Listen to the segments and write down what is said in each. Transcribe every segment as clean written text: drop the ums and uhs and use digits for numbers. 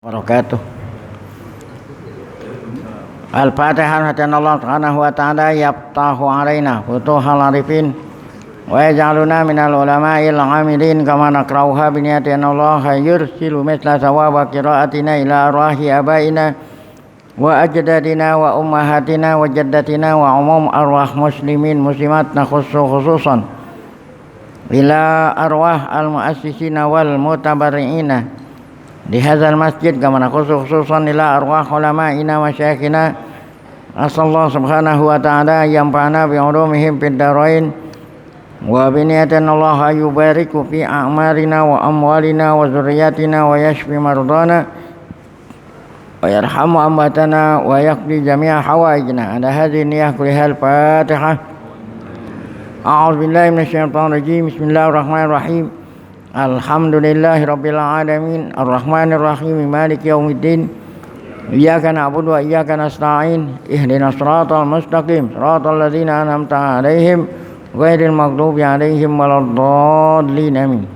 wabarakatuh. Al-Fatihah. Allah subhanahu wa ta'ala yaftahu alaina futuhal arifin wa yaj'aluna minal ulama'il amilin kama nakrauha biniyati Allah yursilu misla sawaba qiraatina ila arwahi abaina wa ajdadina wa ummahatina wa jaddatina wa umum arwah muslimin muslimat khususan ila arwah al-muassisina wal mutabarri'ina di hadzal masjid kama khususan ila arwah ulama'ina wa syayikhina asallahu subhanahu wa ta'ala yanfa'ana bi ulumihim fid darain wa bi niyatin Allah yubariku fi a'marina wa amwalina wa dzurriyyatina wa yashfi mardana wa yarhamu amwatana wa yaqdi jami'a hawaijna. Ada hadhihi niyyah kulliha. Al-Fatihah. A'udzu billahi minasyaitonir rajim. Bismillahirrahmanirrahim. Alhamdulillahi rabbil alamin arrahmanir rahim maliki yaumiddin iyyaka na'budu wa iyyaka nasta'in ihdinas siratal mustaqim siratal ladzina an'amta 'alaihim ghairil maghdubi 'alaihim waladdallin amin.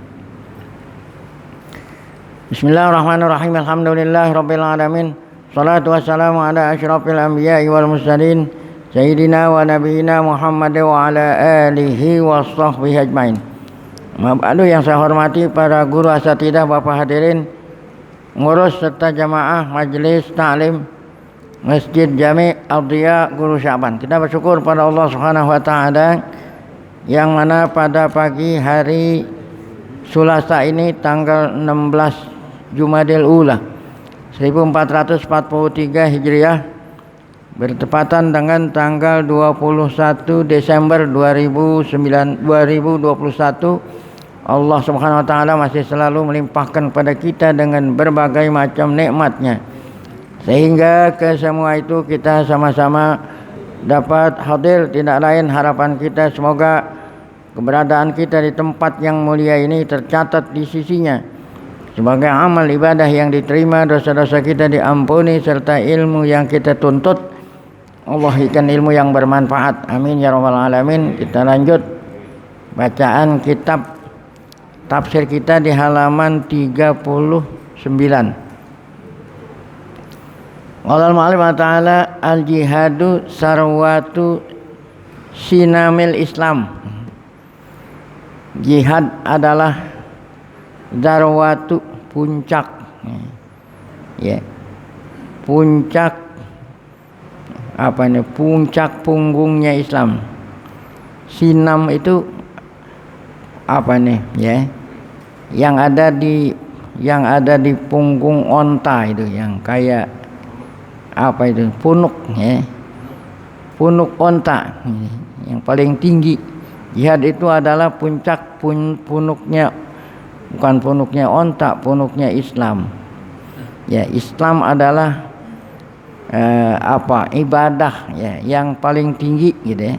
Bismillahirrahmanirrahim. Alhamdulillahi rabbil alamin shalatu wassalamu ala asyrafil anbiya'i wal mursalin sayyidina wa nabiyyina Muhammad wa ala alihi washabbihi ajmain. Mabadu yang saya hormati para guru asatidah, Bapak hadirin, ngurus serta jamaah majelis ta'lim Masjid Jami' Al-Diya Guru Sya'ban. Kita bersyukur pada Allah Subhanahu wa taala yang mana pada pagi hari Selasa ini tanggal 16 Jumadil Ula 1443 Hijriah bertepatan dengan tanggal 21 Desember 2021. Allah subhanahu wa ta'ala masih selalu melimpahkan kepada kita dengan berbagai macam nikmatnya, sehingga ke semua itu kita sama-sama dapat hadir. Tidak lain harapan kita semoga keberadaan kita di tempat yang mulia ini tercatat di sisinya sebagai amal ibadah yang diterima, dosa-dosa kita diampuni, serta ilmu yang kita tuntut Allah berikan ilmu yang bermanfaat. Amin ya rabbal alamin. Kita lanjut bacaan kitab tafsir kita di halaman 39. Qala al-mu'allif ta'ala al-jihadu sarwatu sinamil Islam. Jihad adalah zarwatu, puncak, ya, puncak puncak punggungnya Islam. Sinam itu ya, yang ada di punggung onta itu, yang kayak punuk, ya, punuk onta yang paling tinggi. Jihad itu adalah puncak punuknya, bukan punuknya onta, punuknya Islam. Ya, Islam adalah ibadah, ya, yang paling tinggi gitu, ya,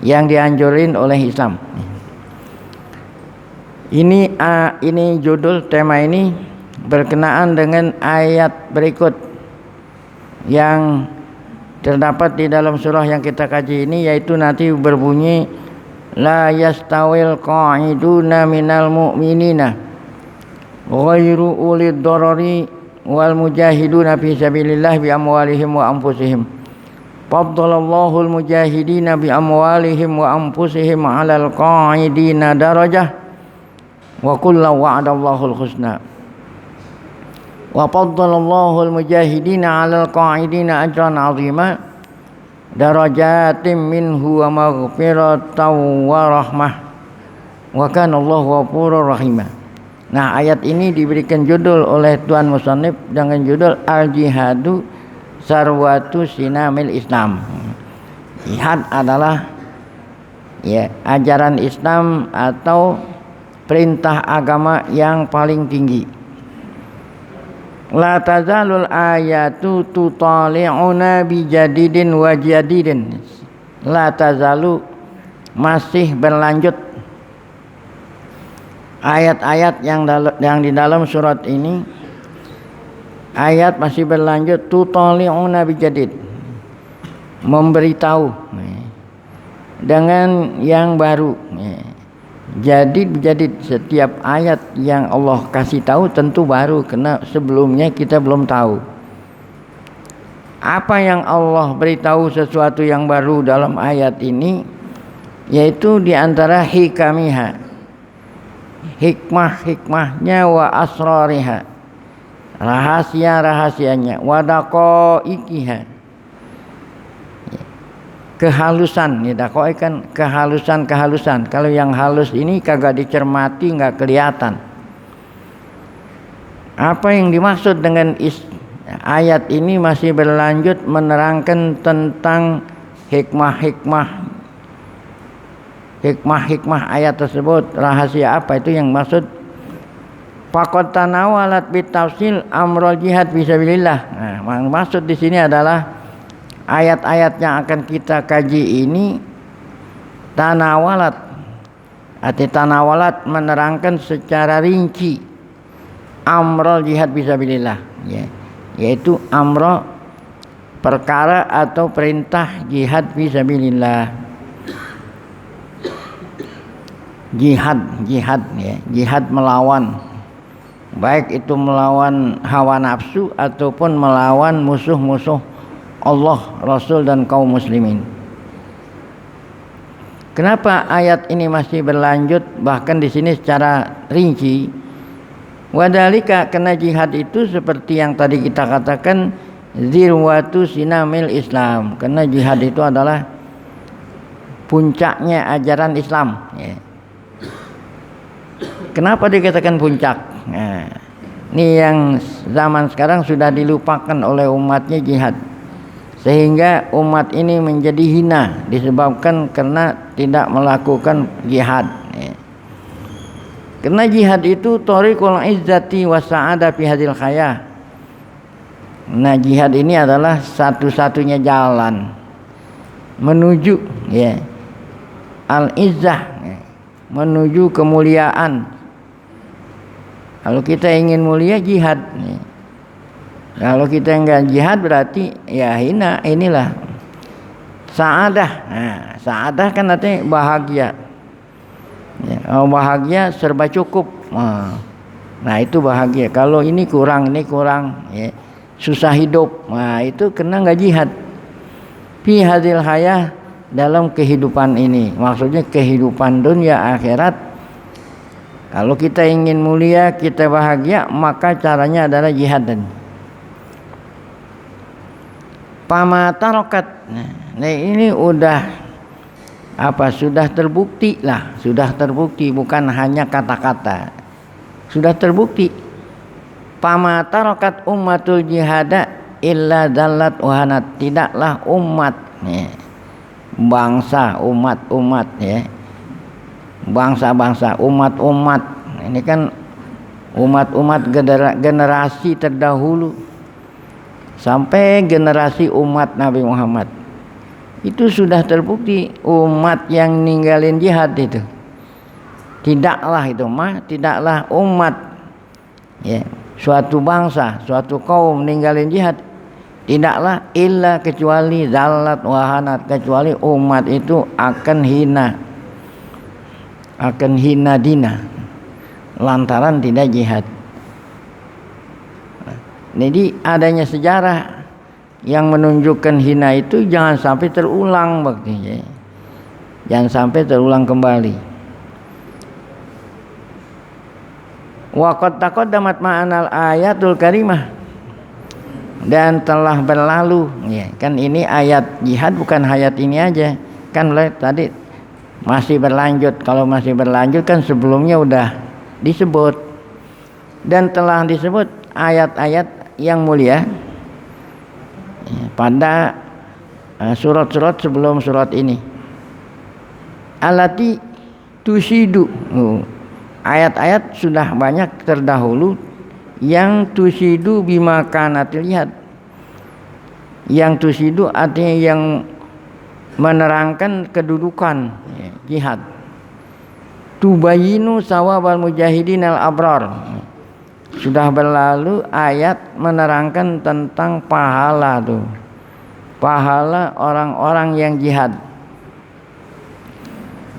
yang dianjurin oleh Islam. Ini judul tema ini berkenaan dengan ayat berikut yang terdapat di dalam surah yang kita kaji ini, yaitu nanti berbunyi la yastawil qa'iduna minal mu'minina ghairu ulid darari wal mujahiduna fi sabilillah bi amwalihim wa anfusihim. Faddalallahu al mujahidina bi amwalihim wa anfusihim 'alal qa'idina darajah wa kullu wa'adallahu al husna. Wa faddalallahu al mujahidina 'alal qa'idina ajran 'azima darajatin minhu wa maghfiratan wa rahmah wa kana Allahu ghafurur rahim. Nah, ayat ini diberikan judul oleh Tuan Musannif dengan judul Al-Jihadu Sarwatu Sinamil Islam. Jihad adalah, ya, ajaran Islam atau perintah agama yang paling tinggi. La tazalul ayatu tutali'una bi jadidin wa jadidin. La tazalu, masih berlanjut ayat-ayat yang di dalam surat ini. Ayat masih berlanjut, tutali'una bijadid, memberitahu dengan yang baru, Jadi setiap ayat yang Allah kasih tahu tentu baru, karena sebelumnya kita belum tahu. Apa yang Allah beritahu sesuatu yang baru dalam ayat ini, yaitu diantara hikamiha, hikmah-hikmahnya, wa asrariha, rahasia-rahasianya, wa daqaiqiha, kehalusan. Ya, daqaiq kan kehalusan. Kalau yang halus ini kagak dicermati, nggak kelihatan. Apa yang dimaksud dengan ayat ini masih berlanjut menerangkan tentang hikmah-hikmah ayat tersebut. Rahasia apa itu yang maksud? Faqad tanawalat bitafsil amrul jihad fisabilillah. Nah, maksud di sini adalah ayat-ayat yang akan kita kaji ini tanawalat. Arti tanawalat menerangkan secara rinci amrul jihad fisabilillah, ya, yaitu amro perkara atau perintah jihad fisabilillah. Jihad ya, jihad melawan, baik itu melawan hawa nafsu ataupun melawan musuh-musuh Allah, Rasul dan kaum muslimin. Kenapa ayat ini masih berlanjut bahkan di sini secara rinci? Wadalika, karena jihad itu seperti yang tadi kita katakan zirwatu sinamil Islam, karena jihad itu adalah puncaknya ajaran Islam, ya. Kenapa dikatakan puncak? Nah, ini yang zaman sekarang sudah dilupakan oleh umatnya jihad, sehingga umat ini menjadi hina disebabkan karena tidak melakukan jihad, ya. Karena jihad itu thariqul izzati wa sa'ada fi hadil khayah. Nah, jihad ini adalah satu-satunya jalan menuju, ya, al-izzah, ya, menuju kemuliaan. Kalau kita ingin mulia, jihad, ya. Kalau kita enggak jihad berarti ya hina. Inilah sa'adah. Nah, sa'adah kan artinya bahagia, ya, bahagia serba cukup. Nah, itu bahagia. Kalau ini kurang, ya, susah hidup. Nah, itu kena enggak jihad. Fi hadil hayah, dalam kehidupan ini, maksudnya kehidupan dunia akhirat. Kalau kita ingin mulia, kita bahagia, maka caranya adalah jihad. Pamatarokat. Nah, ini sudah terbukti lah, bukan hanya kata-kata, sudah terbukti. Pamatarokat ummatul jihada illa dallat wahanat, tidaklah umat, ya, bangsa, umat, ya, bangsa-bangsa, umat-umat. Ini kan umat-umat generasi terdahulu sampai generasi umat Nabi Muhammad. Itu sudah terbukti umat yang ninggalin jihad itu tidaklah umat, ya, suatu bangsa, suatu kaum ninggalin jihad, tidaklah illa kecuali zalat wahanat, kecuali umat itu akan hina dina lantaran tidak jihad. Jadi adanya sejarah yang menunjukkan hina itu jangan sampai terulang, buktinya, jangan sampai terulang kembali. Wa qad taqaddamat ma'anal ayatul karimah, dan telah berlalu, ya, kan ini ayat jihad, bukan ayat ini aja kan, tadi masih berlanjut. Kalau masih berlanjut kan sebelumnya udah disebut, dan telah disebut ayat-ayat yang mulia, ya, pada surat-surat sebelum surat ini. Alati tusidu, ayat-ayat sudah banyak terdahulu yang tusidu bima kanatil jihad. Yang tusidu artinya yang menerangkan kedudukan, ya, jihad. Tubayinu sawabal mujahidin al abrar, sudah berlalu ayat menerangkan tentang pahala pahala orang-orang yang jihad.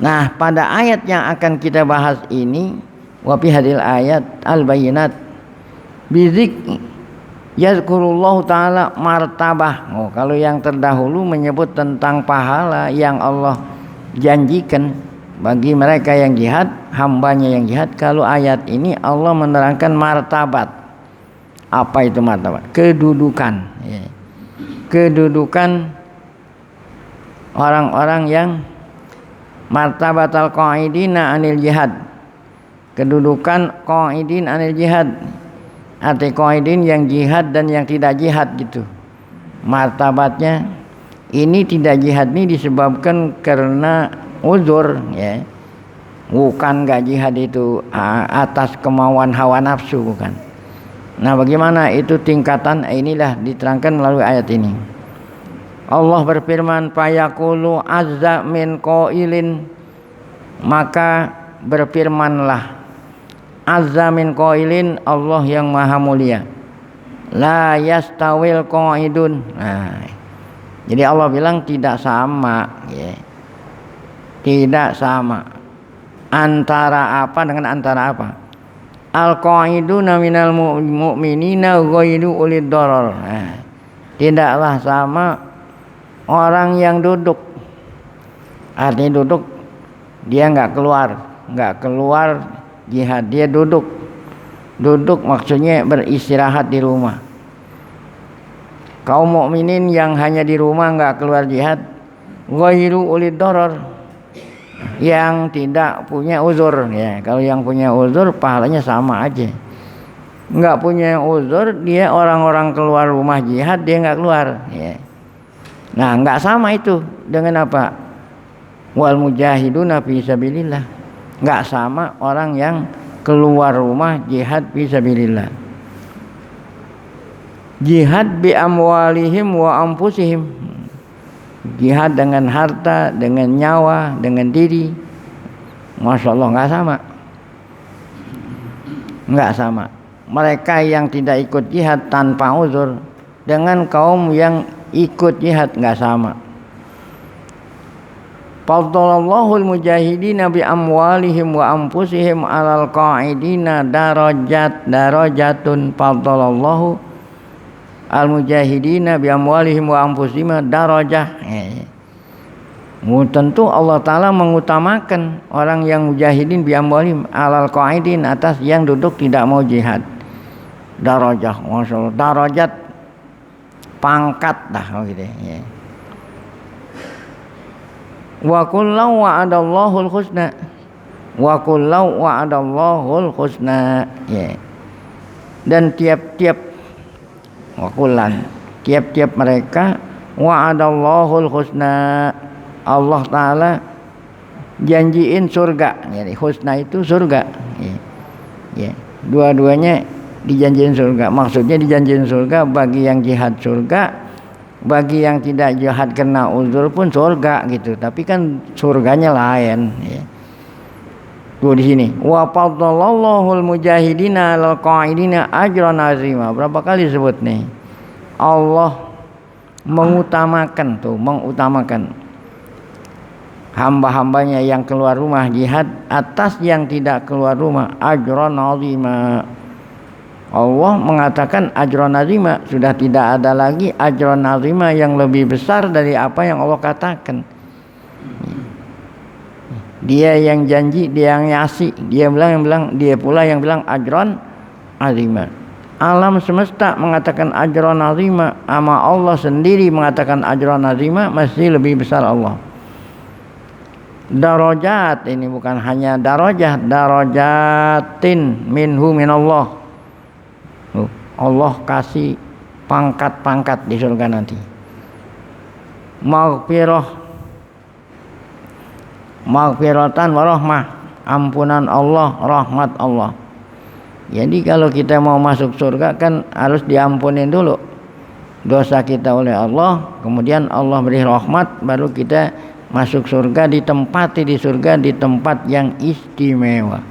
Nah, pada ayat yang akan kita bahas ini, wa fi hadil ayat al-bayyinat bizik yazkurullahu taala martabah. Oh, kalau yang terdahulu menyebut tentang pahala yang Allah janjikan bagi mereka yang jihad, hambanya yang jihad. Kalau ayat ini Allah menerangkan martabat. Apa itu martabat? Kedudukan, ya. Kedudukan orang-orang yang martabatal qaidina anil jihad, kedudukan qaidin anil jihad, arti qaidin yang jihad dan yang tidak jihad gitu. Martabatnya ini tidak jihad ini disebabkan karena uzur, ya, bukan gak jihad itu atas kemauan hawa nafsu, bukan. Nah, bagaimana itu tingkatan? Inilah diterangkan melalui ayat ini. Allah berfirman, fayaqulu azza min qailin, maka berfirmanlah azza min qailin, Allah yang maha mulia, la yastawil qaidun. Nah, jadi Allah bilang tidak sama, ya. Tidak sama antara apa dengan antara apa. Al-qaiduna minal mu'minina ghairu ulid darar. Nah, tidaklah sama orang yang duduk, artinya duduk, dia nggak keluar jihad, dia duduk maksudnya beristirahat di rumah. Kaum mukminin yang hanya di rumah nggak keluar jihad, ghairu ulid darar, yang tidak punya uzur, ya. Kalau yang punya uzur pahalanya sama aja. Nggak punya uzur, dia orang-orang keluar rumah jihad, dia nggak keluar, ya. Nah, nggak sama itu dengan apa? Wal mujahiduna fi sabilillah. Nggak sama orang yang keluar rumah jihad fi sabilillah. Jihad bi amwalihim wa anfusihim. Jihad dengan harta, dengan nyawa, dengan diri. Masya Allah, nggak sama. Nggak sama. Mereka yang tidak ikut jihad tanpa uzur dengan kaum yang ikut jihad nggak sama. Faddalallahu al-mujahidina bi amwalihim wa anfusihim 'alal qa'idina darajatun. Faddalallahu al-mujahidina bi amwalihim wa anfusihim darajah. Tentu Allah Ta'ala mengutamakan orang yang mujahidin bi amwalihim 'alal qa'idin, atas yang duduk tidak mau jihad. Darajah, Masya Allah, darajat pangkat dah gitu, ya. Wa kullu wa'adallahu al-husna, wa kullu wa'adallahu al-husna, ya. Dan tiap-tiap wakulan, tiap-tiap mereka wa'adallahu al-husna, Allah Ta'ala janjiin surga. Jadi husna itu surga, ya. Ya. Dua-duanya dijanjiin surga. Maksudnya dijanjiin surga bagi yang jihad surga, bagi yang tidak jihad kena uzur pun surga gitu. Tapi kan surganya lain, ya. Tuh di sini. Wa faddalallahu al-mujahidina 'alal qa'idina ajran 'azima. Berapa kali disebut nih? Allah mengutamakan hamba-hambanya yang keluar rumah jihad atas yang tidak keluar rumah, ajran 'azima. Allah mengatakan ajran azima, sudah tidak ada lagi ajran azima yang lebih besar dari apa yang Allah katakan. Dia yang janji, dia yang ngasih, dia pula yang bilang ajran azima. Alam semesta mengatakan ajran azima, ama Allah sendiri mengatakan ajran azima, masih lebih besar Allah. Darajat ini bukan hanya darajah, darajatin minhu minallah. Allah kasih pangkat-pangkat di surga nanti. Maghfiratan wa rahmah, ampunan Allah, rahmat Allah. Jadi kalau kita mau masuk surga kan harus diampunin dulu dosa kita oleh Allah, kemudian Allah beri rahmat, baru kita masuk surga, ditempati di surga di tempat yang istimewa.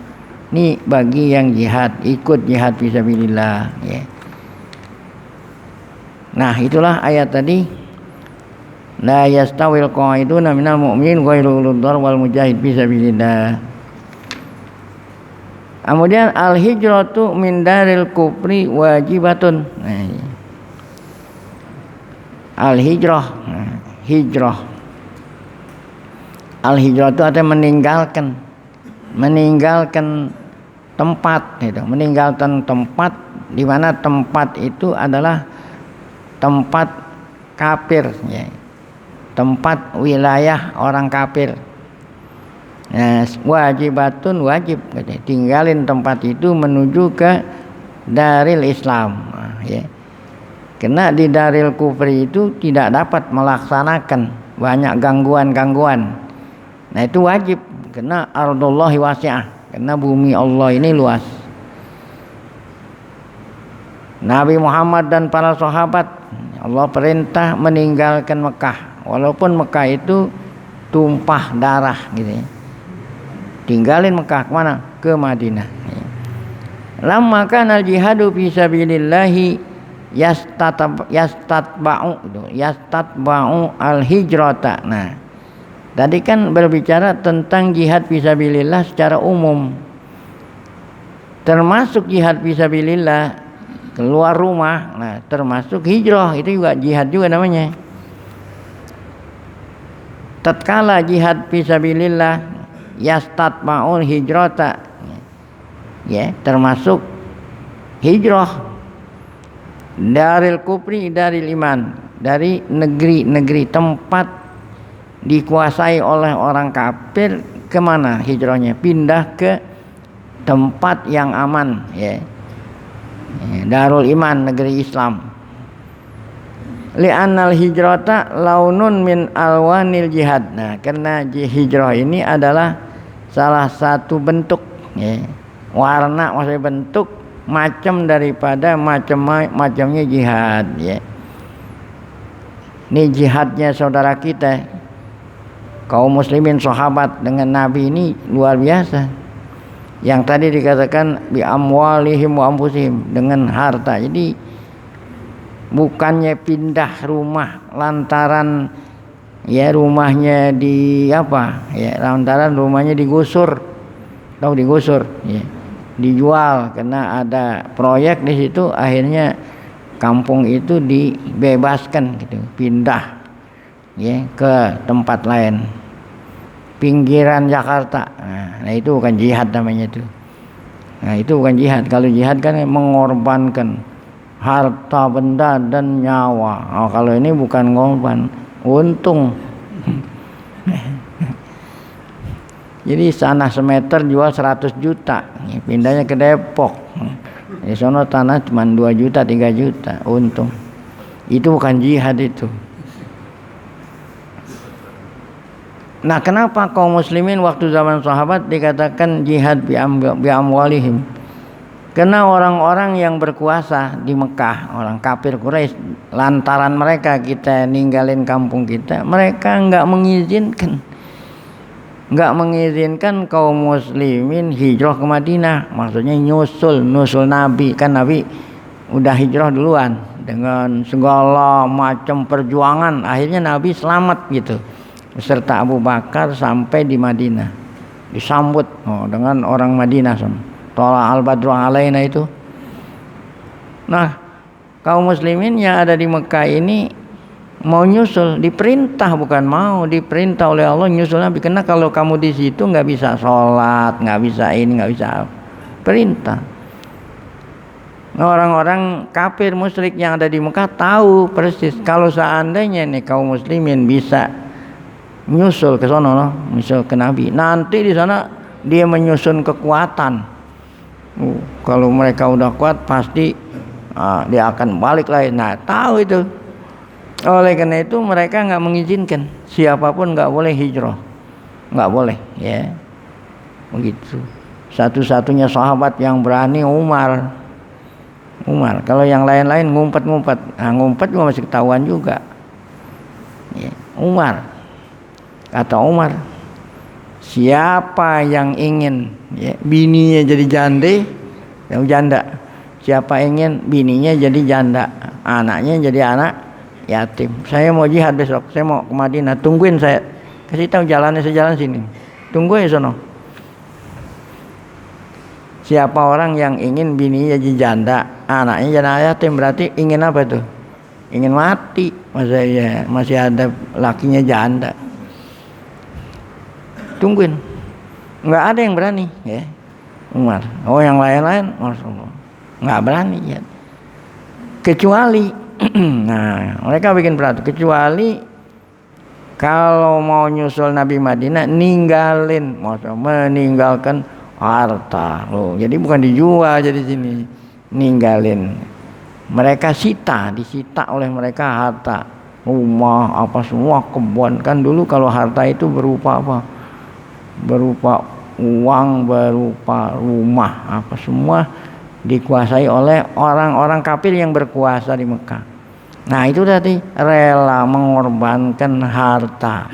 Ini bagi yang jihad, ikut jihad fisabilillah, ya. Nah, itulah ayat tadi. la yastawil qa'iduna minal mu'minin ghairu ulul dhar wal mujahid fi sabilillah. Kemudian al-hijratu min daril kufri wajibatun. Al-hijrah, hijrah. Al-hijrah itu artinya meninggalkan tempat gitu. Meninggalkan tempat di mana tempat itu adalah tempat kafir ya. Tempat wilayah orang kafir. Nah, wajibatun wajib gitu. Tinggalin tempat itu menuju ke daril Islam ya. Karena di daril kufri itu tidak dapat melaksanakan banyak gangguan-gangguan. Nah itu wajib karena ardullahi wasi'ah, karena bumi Allah ini luas. Nabi Muhammad dan para sahabat Allah perintah meninggalkan Mekah, walaupun Mekah itu tumpah darah gitu ya. Tinggalin Mekah kemana? Ke Madinah. Lamma kana al-jihadu fi sabilillahi yastatba'u al-hijrata. Nah, tadi kan berbicara tentang jihad fi sabilillah secara umum. Termasuk jihad fi sabilillah keluar rumah. Nah, termasuk hijrah, itu juga jihad juga namanya. Tatkala jihad fi sabilillah yastatba'ul hijrata ya, termasuk hijrah daril kufri daril iman, dari negeri-negeri tempat dikuasai oleh orang kafir. Kemana hijrahnya? Pindah ke tempat yang aman ya, darul iman, negeri Islam. Li'annal hijrata launun min alwanil jihad. Nah, karena hijrah ini adalah salah satu bentuk ya, warna maksudnya bentuk macam daripada macamnya jihad ya. Ini jihadnya saudara kita kaum muslimin sahabat dengan Nabi ini luar biasa. Yang tadi dikatakan bi amwalihim wa anfusihim, dengan harta. Jadi bukannya pindah rumah lantaran ya rumahnya di apa ya, lantaran rumahnya digusur, tahu digusur ya, dijual karena ada proyek di situ, akhirnya kampung itu dibebaskan gitu, pindah ya ke tempat lain, pinggiran Jakarta. Nah itu bukan jihad namanya itu. Nah itu bukan jihad. Kalau jihad kan mengorbankan harta benda dan nyawa. Oh, kalau ini bukan ngorban, untung. Jadi tanah semeter jual 100 juta, pindahnya ke Depok. Di sono tanah cuma 2 juta, 3 juta, untung. Itu bukan jihad itu. Nah, kenapa kaum muslimin waktu zaman sahabat dikatakan jihad bi amwalihim? Karena orang-orang yang berkuasa di Mekah, orang kafir Quraisy, lantaran mereka kita ninggalin kampung kita, mereka enggak mengizinkan kaum muslimin hijrah ke Madinah. Maksudnya nyusul Nabi, kan Nabi udah hijrah duluan dengan segala macam perjuangan, akhirnya Nabi selamat gitu beserta Abu Bakar sampai di Madinah, disambut dengan orang Madinah sama Tola al-Badru alaina itu. Nah, kaum muslimin yang ada di Mekah ini mau nyusul, diperintah, bukan mau, diperintah oleh Allah nyusul Nabi. Karena kalau kamu di situ nggak bisa sholat, nggak bisa ini, nggak bisa perintah. Nah, orang-orang kafir musyrik yang ada di Mekah tahu persis kalau seandainya nih kaum muslimin bisa nyusul ke sana, nyusul ke Nabi, nanti di sana dia menyusun kekuatan. Kalau mereka udah kuat pasti dia akan balik lagi. Nah, tahu itu. Oleh karena itu mereka nggak mengizinkan siapapun, nggak boleh hijrah, nggak boleh ya, begitu. Satu-satunya sahabat yang berani Umar. Kalau yang lain-lain ngumpet-ngumpet, ngumpet juga masih ketahuan juga ya. Kata Umar, siapa yang ingin ya, bininya jadi janda, siapa ingin bininya jadi janda, anaknya jadi anak yatim. Saya mau jihad besok, saya mau ke Madinah, tungguin saya. Kasih tahu jalannya sejalan sini. Tunggu ya sono. Siapa orang yang ingin bininya jadi janda, anaknya jadi yatim, berarti ingin apa tuh? Ingin mati. Masa ya masih ada lakinya janda. Tungguin. Enggak ada yang berani, ya. Umar. Oh, yang lain-lain Rasulullah enggak berani ya. Kecuali nah, mereka bikin peraturan kecuali kalau mau nyusul Nabi Madinah meninggalkan harta. Loh, jadi bukan dijual jadi sini. Ninggalin. Mereka disita oleh mereka harta, rumah, apa semua, kebun. Kan dulu kalau harta itu berupa apa? Berupa uang, berupa rumah, apa semua dikuasai oleh orang-orang kafir yang berkuasa di Mekah. Nah, itu tadi rela mengorbankan harta.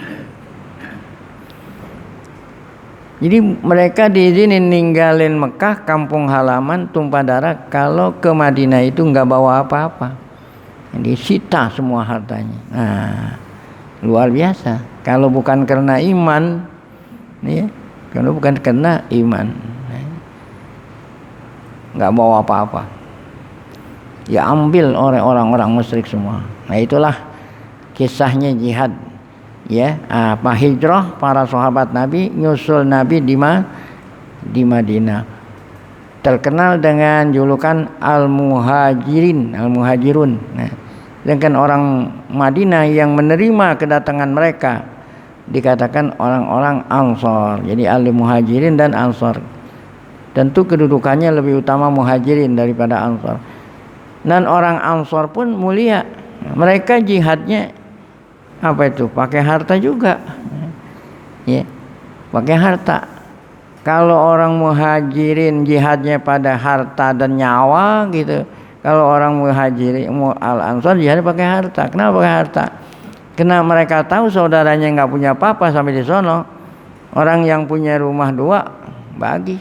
Jadi mereka diizinin ninggalin Mekah, kampung halaman, tumpah darah. Kalau ke Madinah itu nggak bawa apa-apa, disita semua hartanya. Nah, luar biasa. Kalau bukan karena iman, ya, kalau bukan karena iman, nggak bawa apa-apa. Ya ambil oleh orang-orang musyrik semua. Nah, itulah kisahnya jihad. Ya, apa hijrah para sahabat Nabi nyusul Nabi di Madinah. Terkenal dengan julukan al-muhajirun. Nah, sedangkan orang Madinah yang menerima kedatangan mereka dikatakan orang-orang Ansor. Jadi al-muhajirin dan Ansor. Tentu kedudukannya lebih utama muhajirin daripada Ansor. Dan orang Ansor pun mulia. Mereka jihadnya apa itu? Pakai harta juga. Ya. Pakai harta. Kalau orang muhajirin jihadnya pada harta dan nyawa gitu. Kalau orang muhajirin al-ansor jihadnya pakai harta. Kenapa pakai harta? Karena mereka tahu saudaranya nggak punya apa-apa sampai di sono. Orang yang punya rumah 2 bagi.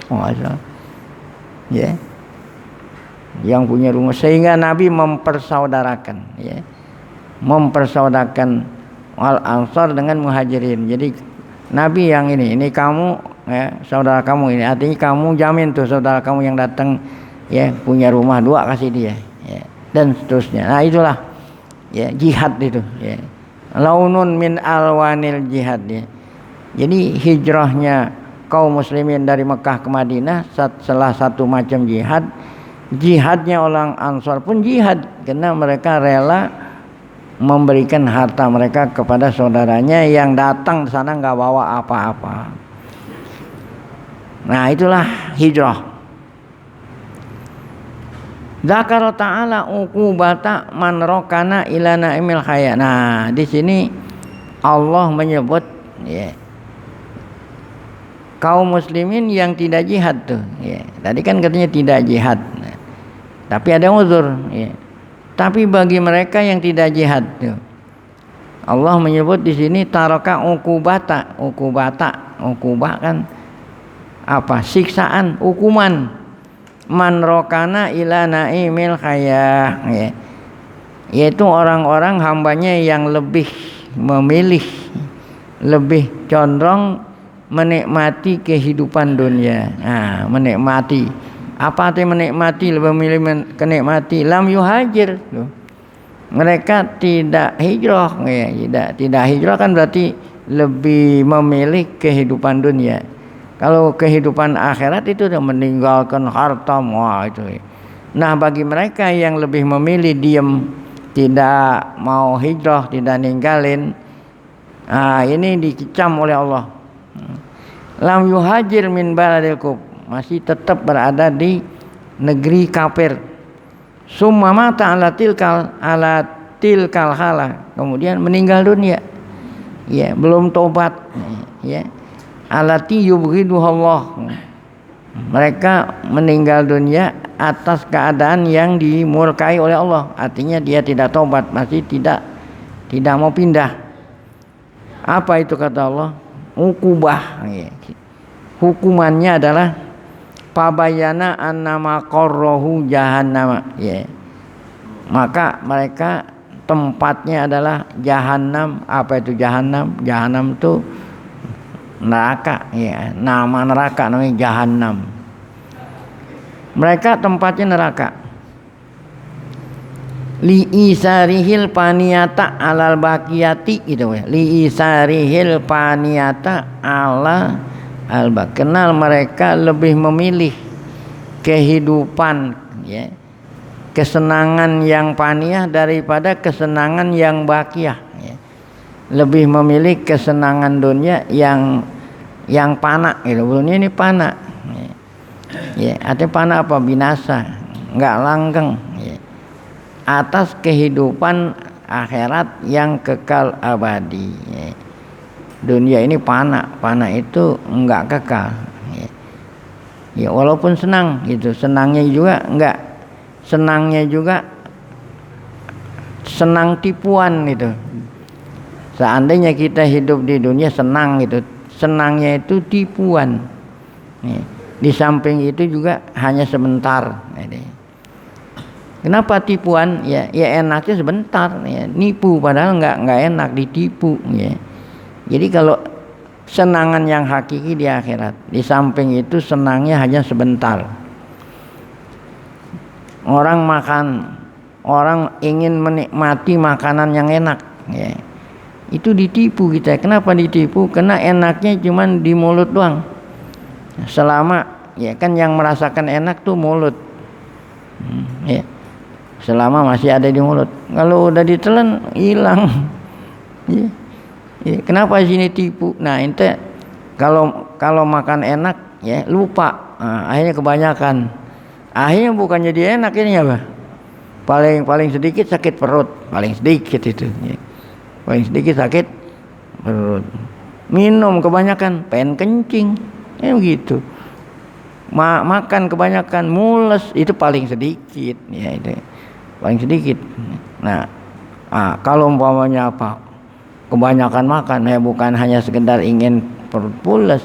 Oh, asal. Ya. Yang punya rumah, sehingga Nabi mempersaudarakan, ya. Mempersaudarakan al-ansar dengan muhajirin. Jadi Nabi yang ini kamu, ya, saudara kamu ini, artinya kamu jamin tuh saudara kamu yang datang, ya, punya rumah 2 kasih dia, ya, dan seterusnya. Nah, itulah, ya, jihad itu, ya. Launun min alwanil jihad, ya. Jadi hijrahnya kaum muslimin dari Mekah ke Madinah salah satu macam jihad. Jihadnya orang Ansar pun jihad karena mereka rela memberikan harta mereka kepada saudaranya yang datang di sana nggak bawa apa-apa. Nah, itulah hijrah. Zakar ta'ala uqubata man rokana ila naimil khaya. Nah, di sini Allah menyebut, ya, kaum muslimin yang tidak jihad tuh, ya. Tadi kan katanya tidak jihad. Nah, tapi ada uzur, ya. Tapi bagi mereka yang tidak jihad tuh, Allah menyebut di sini taraka uqubata. Uqubah kan apa? Siksaan, hukuman. Man rokana ila naimil khaya, ya. Yaitu orang-orang hambanya yang lebih memilih, lebih condong menikmati kehidupan dunia. Nah, menikmati. Apa arti menikmati? Lebih memilih kenikmati. Lam yuhajir. Mereka tidak hijrah, ya. Tidak hijrah kan berarti lebih memilih kehidupan dunia. Kalau kehidupan akhirat itu udah meninggalkan harta, wah itu. Nah, bagi mereka yang lebih memilih diam, tidak mau hijrah, tidak ninggalin, ini dikecam oleh Allah. Lam yuhajir min baladil kufr, masih tetap berada di negeri kafir. Summa mata ala tilkal hala, kemudian meninggal dunia, ya, belum tobat, ya. Alati yubghiduhallah, mereka meninggal dunia atas keadaan yang dimurkai oleh Allah. Artinya dia tidak tobat, masih tidak mau pindah. Apa itu kata Allah? Uqubah, ya. Hukumannya adalah pabayana annama qarrahu jahannam, ya. Maka mereka tempatnya adalah jahanam. Apa itu jahanam? Jahanam itu neraka, ya. Nama neraka namanya jahanam. Mereka tempatnya neraka. Li isarihil paniyata alal baqiyati itu ya. Li isarihil paniyata ala alba. Kenal mereka lebih memilih kehidupan, ya, kesenangan yang paniyah daripada kesenangan yang baqiyah, ya. Lebih memilih kesenangan dunia yang fana, gitu. Dunia ini fana, ya. Ya, artinya fana apa? Binasa, enggak langgeng, ya. Atas kehidupan akhirat yang kekal abadi, ya. Dunia ini fana itu enggak kekal, ya. Ya, walaupun senang gitu, senangnya juga enggak, senangnya juga senang tipuan gitu. Seandainya kita hidup di dunia senang gitu, senangnya itu tipuan, ya. Di samping itu juga hanya sebentar, ya. Kenapa tipuan? Ya enaknya sebentar, ya. Nipu padahal enggak enak, ditipu, ya. Jadi kalau senangan yang hakiki di akhirat, di samping itu senangnya hanya sebentar. Orang ingin menikmati makanan yang enak, ya. Itu ditipu kita. Kenapa ditipu? Karena enaknya cuma di mulut doang. Selama, ya kan, yang merasakan enak tuh mulut, ya. Selama masih ada di mulut. Kalau udah ditelan hilang, ya. Ya, kenapa sini tipu? Nah, ente kalau makan enak, ya, lupa. Nah, akhirnya kebanyakan. Akhirnya bukan jadi enak, ini apa? Paling sedikit sakit perut, paling sedikit itu, ya. Paling sedikit sakit perut. Minum kebanyakan pengen kencing, ya begitu. Makan kebanyakan mules, itu paling sedikit, ya, itu paling sedikit. Nah, kalau umpamanya apa? Kebanyakan makan, ya, bukan hanya sekedar ingin perut pules,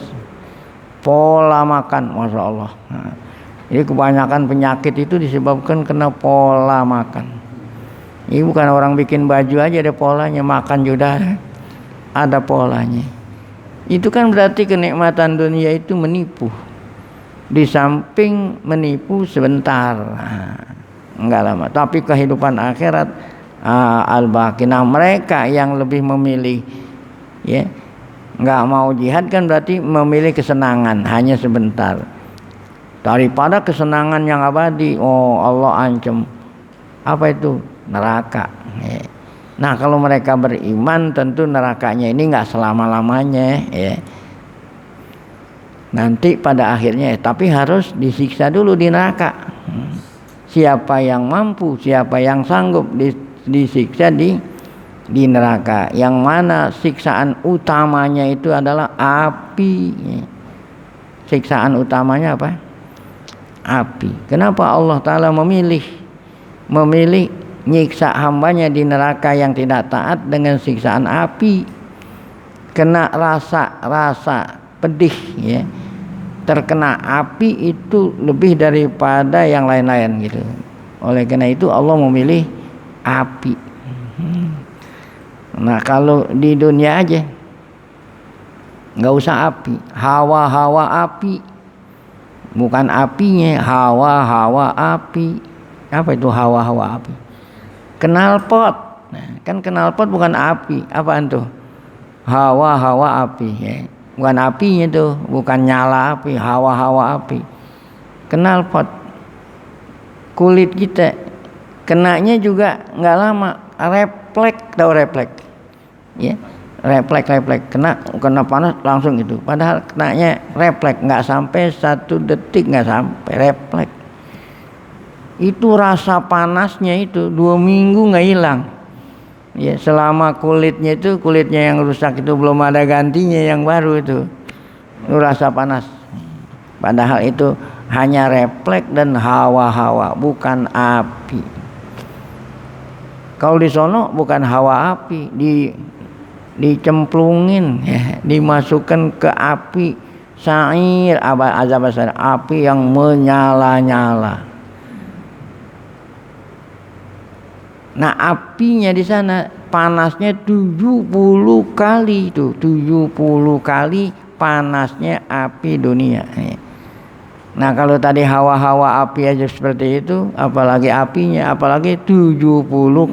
pola makan, masya Allah. Nah, jadi kebanyakan penyakit itu disebabkan karena pola makan. Ini bukan orang bikin baju aja ada polanya, makan juga ada polanya. Itu kan berarti kenikmatan dunia itu menipu. Di samping menipu sebentar, enggak lama. Tapi kehidupan akhirat al-baqi. Nah, mereka yang lebih memilih, ya, nggak mau jihad kan berarti memilih kesenangan hanya sebentar daripada kesenangan yang abadi. Oh, Allah ancam apa itu? Neraka, ya. Nah, kalau mereka beriman tentu nerakanya ini nggak selama-lamanya, ya. Nanti pada akhirnya, tapi harus disiksa dulu di neraka. Siapa yang mampu, siapa yang sanggup disiksa di neraka, yang mana siksaan utamanya itu adalah api. Siksaan utamanya apa? Api. Kenapa Allah Ta'ala memilih nyiksa hambanya di neraka yang tidak taat dengan siksaan api? Kena rasa pedih, ya. Terkena api itu lebih daripada yang lain-lain gitu. Oleh karena itu Allah memilih api. Nah, kalau di dunia aja nggak usah api, hawa api, bukan apinya, hawa api. Apa itu hawa api? Knalpot. Nah, kan knalpot bukan api, apaan tuh? Hawa api, ya. Bukan apinya tuh, bukan nyala api, hawa api. Knalpot. Kulit kita kenanya juga nggak lama, refleks, tahu refleks, ya, refleks, kena panas langsung gitu. Padahal kenanya refleks, nggak sampai 1 detik, nggak sampai refleks. Itu rasa panasnya itu 2 minggu nggak hilang, ya. Selama kulitnya yang rusak itu belum ada gantinya yang baru itu rasa panas. Padahal itu hanya refleks dan hawa, bukan api. Kalau di sono bukan hawa api, dicemplungin, ya, dimasukkan ke api sa'ir, azab besar, api yang menyala-nyala. Nah, apinya di sana panasnya 70 kali itu, 70 kali panasnya api dunia. Nah, kalau tadi hawa-hawa api aja seperti itu, apalagi apinya, apalagi 70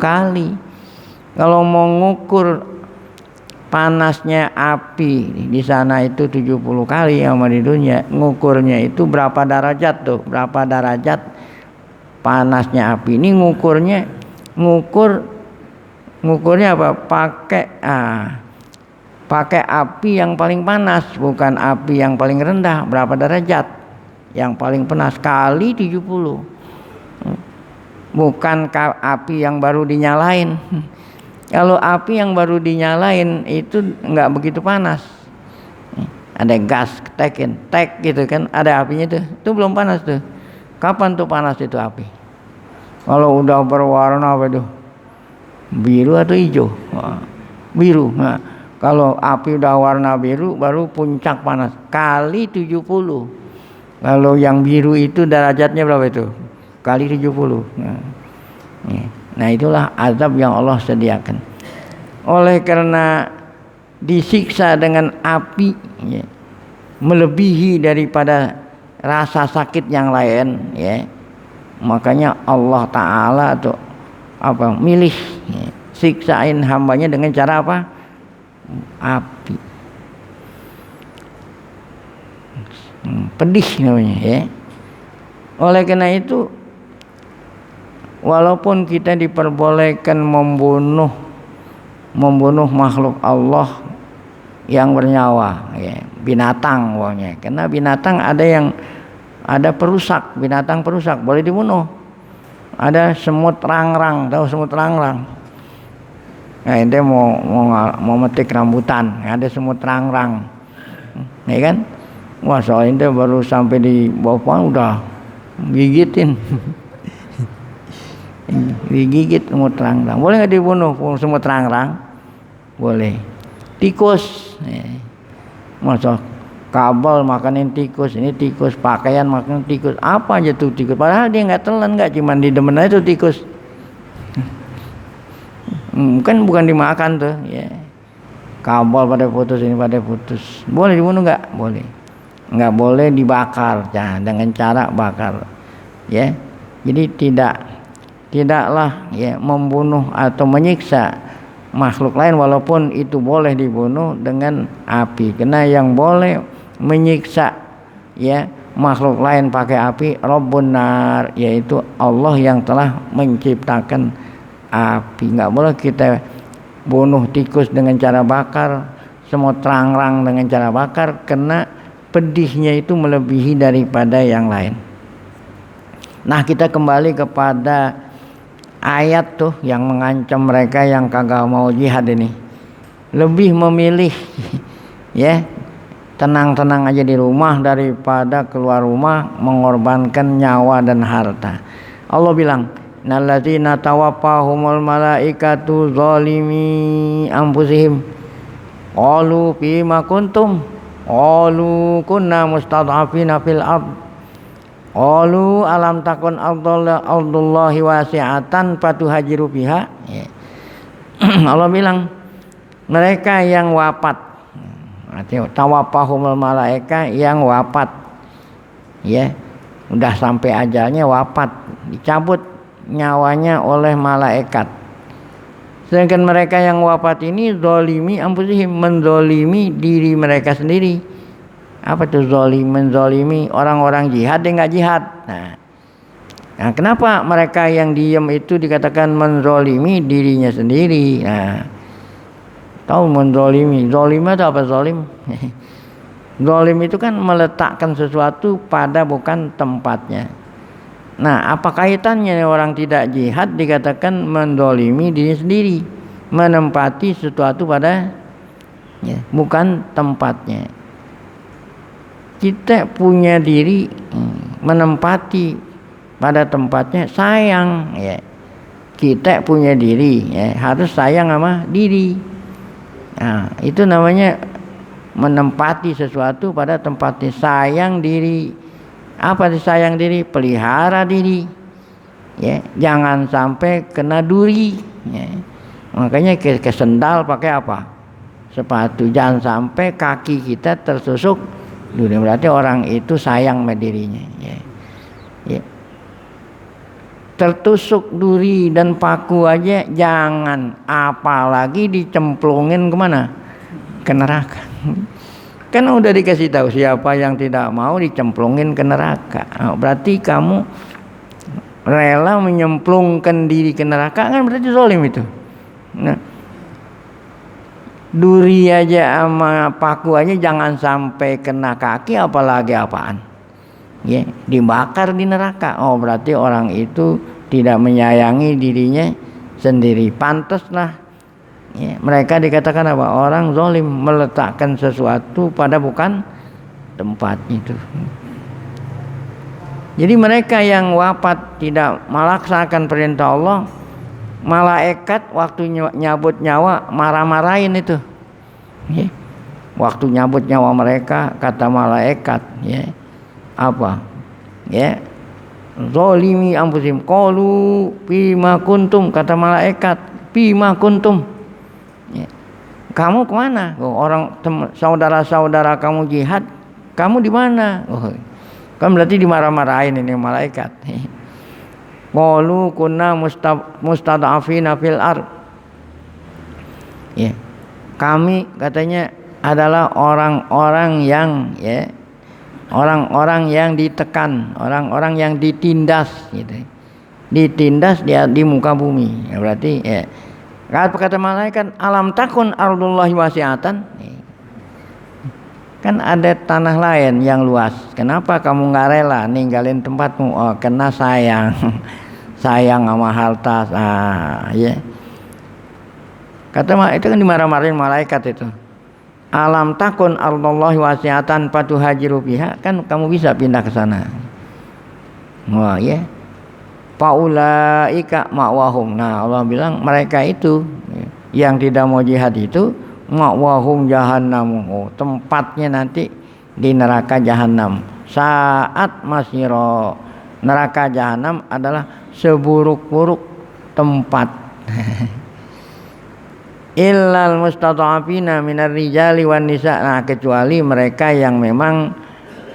kali. Kalau mau ngukur panasnya api di sana itu 70 kali sama di dunia, ngukurnya itu berapa derajat tuh? Berapa derajat panasnya api? Ini ngukurnya apa? Pakai api yang paling panas, bukan api yang paling rendah. Berapa derajat? Yang paling panas kali 70. Bukan api yang baru dinyalain. Kalau api yang baru dinyalain itu enggak begitu panas. Ada gas tek gitu kan, ada apinya tuh. Itu belum panas tuh. Kapan tuh panas itu api? Kalau udah berwarna apa itu? Biru atau hijau? Biru. Nah, kalau api udah warna biru baru puncak panas kali 70. Kalau yang biru itu derajatnya berapa itu? Kali 70. Nah, itulah azab yang Allah sediakan. Oleh karena disiksa dengan api, ya, melebihi daripada rasa sakit yang lain, ya, makanya Allah Ta'ala tuh milih, ya, siksain hambanya dengan cara apa? Api. Pedih namanya, ya. Oleh karena itu, walaupun kita diperbolehkan membunuh makhluk Allah yang bernyawa, ya, binatang pokoknya. Karena binatang ada perusak, binatang perusak boleh dibunuh. Ada semut rangrang, tahu semut rangrang? Nah, ente mau metik rambutan, ada semut rangrang, ya kan? Wah, soalnya baru sampai di bawah pohon udah gigitin. Digigit semut rangrang. Boleh nggak dibunuh semut rangrang? Boleh. Tikus, masa kabel makanin tikus, ini tikus, pakaian makanin tikus, apa aja tuh tikus. Padahal dia nggak telan, nggak cuman didemen aja tuh tikus. Kan bukan dimakan tuh, ya. Kabel pada putus, ini pada putus. Boleh dibunuh nggak? Boleh. Nggak boleh dibakar, ya, dengan cara bakar, ya. Jadi tidaklah, ya, membunuh atau menyiksa makhluk lain walaupun itu boleh dibunuh dengan api. Karena yang boleh menyiksa, ya, makhluk lain pakai api Rabbun Nar, yaitu Allah yang telah menciptakan api. Nggak boleh kita bunuh tikus dengan cara bakar, semut rangrang dengan cara bakar, karena pedihnya itu melebihi daripada yang lain. Nah, kita kembali kepada ayat tuh yang mengancam mereka yang kagak mau jihad ini. Lebih memilih, ya, tenang-tenang aja di rumah daripada keluar rumah mengorbankan nyawa dan harta. Allah bilang, "Alladzina tawaffahumul malaikatu zalimi anfusihim qalu fima kuntum qalu kunna mustad'afina fil ard qalu alam takun ardullahi wasi'atan fatuhajiru fiha." Allah bilang mereka yang wafat, artinya tawaffahumul malaika, yang wafat, ya, udah sampai ajalnya wafat, dicabut nyawanya oleh malaikat. Sedangkan mereka yang wafat ini zalimi anfusihim, menzalimi diri mereka sendiri. Apa tuh zalim, menzalimi? Orang-orang jihad yang enggak jihad. Nah, kenapa mereka yang diam itu dikatakan menzalimi dirinya sendiri? Nah, tahu menzalimi? Zalim itu apa zalim? Zalim itu kan meletakkan sesuatu pada bukan tempatnya. Nah, apa kaitannya orang tidak jihad dikatakan menzalimi diri sendiri, menempati sesuatu pada, ya, bukan tempatnya. Kita punya diri, menempati pada tempatnya, sayang, ya. Kita punya diri, ya, harus sayang sama diri. Nah, itu namanya menempati sesuatu pada tempatnya, sayang diri. Apa disayang diri? Pelihara diri, ya, jangan sampai kena duri, ya. Makanya ke sendal pakai apa? Sepatu. Jangan sampai kaki kita tertusuk duri, berarti orang itu sayang sama dirinya, ya. Ya. Tertusuk duri dan paku aja jangan, apalagi dicemplungin kemana? Ke neraka. Kan udah dikasih tahu siapa yang tidak mau dicemplungin ke neraka. Nah, berarti kamu rela menyemplungkan diri ke neraka, kan berarti zalim itu. Nah, duri aja sama paku aja jangan sampai kena kaki, apalagi apaan? Ya, dibakar di neraka. Oh, berarti orang itu tidak menyayangi dirinya sendiri. Pantaslah, ya, mereka dikatakan apa? Orang zalim, meletakkan sesuatu pada bukan tempat itu. Jadi mereka yang wafat tidak melaksanakan perintah Allah, malaikat waktu nyabut nyawa marah-marahin itu, ya. Waktu nyabut nyawa mereka kata malaikat, ya, apa? Ya, zalimi anfusihim qalu bima kuntum, kata malaikat bima kuntum, ya. Kamu kemana? Oh, orang saudara-saudara kamu jihad, kamu di mana? Oh, kan berarti dimarah-marahin ini malaikat. Qalu kunna mustad'afina fil ard. Ya. Kami katanya adalah orang-orang yang, ya, orang-orang yang ditekan, orang-orang yang ditindas gitu. Ditindas di muka bumi. Ya, berarti, ya. Kata malaikat, alam takun ardullahi wasi'atan. Kan ada tanah lain yang luas. Kenapa kamu nggak rela ninggalin tempatmu? Oh, karena sayang, sayang sama harta. Ya. Kata itu kan dimarah-marahin malaikat itu. Alam takun ardullahi wasi'atan fatuhajiru biha, kan kamu bisa pindah ke sana. Wah, ya. Faulaika ma'wahum. Nah, Allah bilang mereka itu yang tidak mau jihad itu ma'wahum jahannam. Oh, tempatnya nanti di neraka jahanam. Saat masyiro, neraka jahanam adalah seburuk-buruk tempat. Illal mustad'afina minar rijali wan nisa. Nah, kecuali mereka yang memang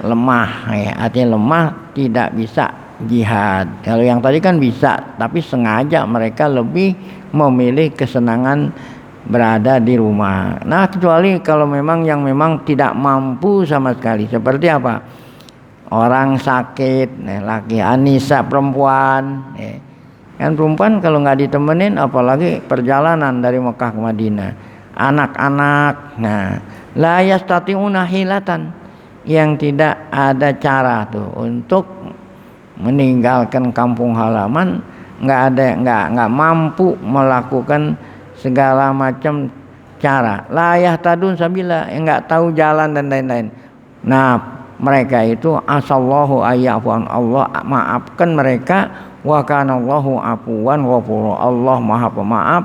lemah, ya. Artinya lemah, tidak bisa jihad. Kalau yang tadi kan bisa, tapi sengaja mereka lebih memilih kesenangan berada di rumah. Nah, kecuali kalau memang yang memang tidak mampu sama sekali. Seperti apa? Orang sakit, laki, anisa perempuan, kan perempuan kalau nggak ditemenin, apalagi perjalanan dari Mekah ke Madinah, anak-anak, nah, la yastati'una hilatan, yang tidak ada cara tuh untuk meninggalkan kampung halaman, nggak mampu melakukan segala macam cara. Layah tadun sabila, yang nggak tahu jalan dan lain-lain. Nah, mereka itu asallahu ayyafuan, Allah maafkan mereka. Wa kanallahu afuwan ghafura, Allah maha pemaaf,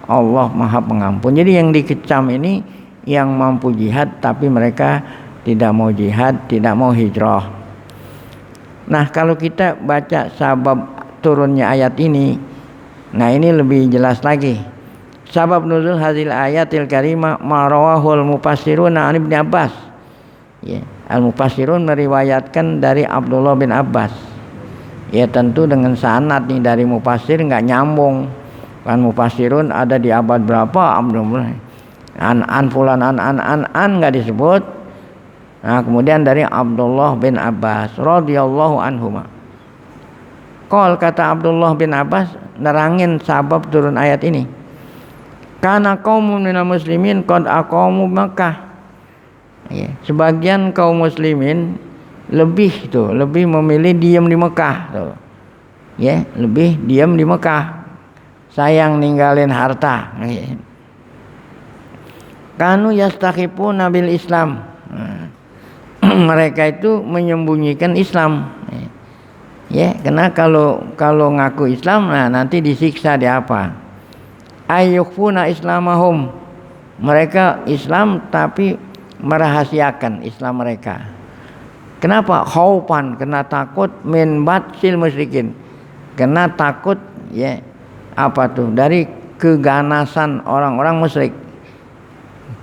Allah maha pengampun. Jadi yang dikecam ini yang mampu jihad, tapi mereka tidak mau jihad, tidak mau hijrah. Nah, kalau kita baca sabab turunnya ayat ini, nah ini lebih jelas lagi. Sabab nuzul hadil ayatil karimah marawahul mufassirun an Ibnu Abbas. Ya, al-mufassirun meriwayatkan dari Abdullah bin Abbas. Ya, tentu dengan sanad nih dari mufassir enggak nyambung. Kan mufassirun ada di abad berapa? Abdullah. An fulan an enggak disebut. Nah, kemudian dari Abdullah bin Abbas radhiyallahu anhuma. Kata Abdullah bin Abbas nerangin sabab turun ayat ini. Kana qaumun minal muslimin qad aqamu Makkah. Ya, sebagian kaum muslimin lebih memilih diam di Mekah tuh. Ya, lebih diam di Mekah. Sayang ninggalin harta. Ya. Kanu yastakhifuna bil Islam. Mereka itu menyembunyikan Islam. Ya, karena kalau ngaku Islam, nah nanti disiksa di apa? Ayyukhfuna islamahum. Mereka Islam tapi merahasiakan Islam mereka. Kenapa? Khaufan, kena takut min batsil musyrikin. Karena takut ya apa tuh dari keganasan orang-orang musyrik.